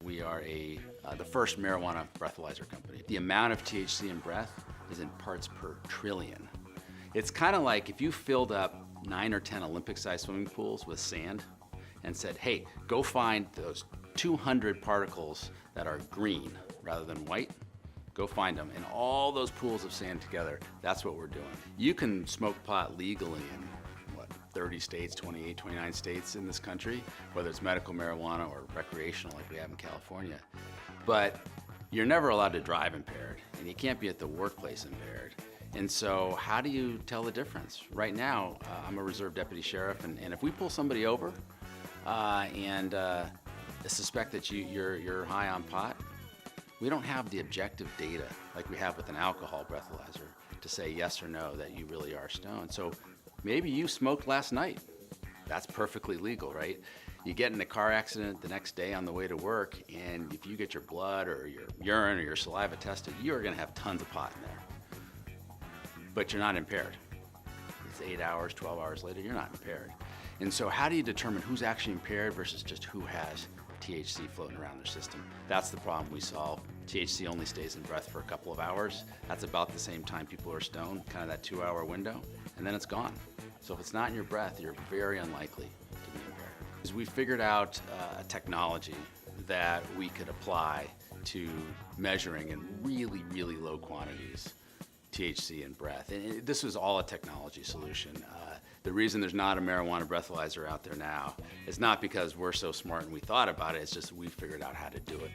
We are the first marijuana breathalyzer company. The amount of THC in breath is in parts per trillion. It's kind of like if you filled up 9 or 10 Olympic-sized swimming pools with sand and said, hey, go find those 200 particles that are green rather than white. Go find them. And all those pools of sand together, that's what we're doing. You can smoke pot legally in, 30 states, 28, 29 states in this country, whether it's medical marijuana or recreational like we have in California. But you're never allowed to drive impaired, and you can't be at the workplace impaired. And so how do you tell the difference? Right now, I'm a reserve deputy sheriff, and if we pull somebody over and suspect that you're high on pot, we don't have the objective data like we have with an alcohol breathalyzer to say yes or no that you really are stoned. So maybe you smoked last night. That's perfectly legal, right? You get in a car accident the next day on the way to work, and if you get your blood or your urine or your saliva tested, you're gonna have tons of pot in there. But you're not impaired. It's 8 hours, 12 hours later, you're not impaired. And so how do you determine who's actually impaired versus just who has THC floating around their system? That's the problem we solve. THC only stays in breath for a couple of hours. That's about the same time people are stoned, kind of that 2-hour window, and then it's gone. So if it's not in your breath, you're very unlikely to be impaired. Because we figured out a technology that we could apply to measuring in really, really low quantities THC in breath. And this was all a technology solution. The reason there's not a marijuana breathalyzer out there now is not because we're so smart and we thought about it, it's just we figured out how to do it.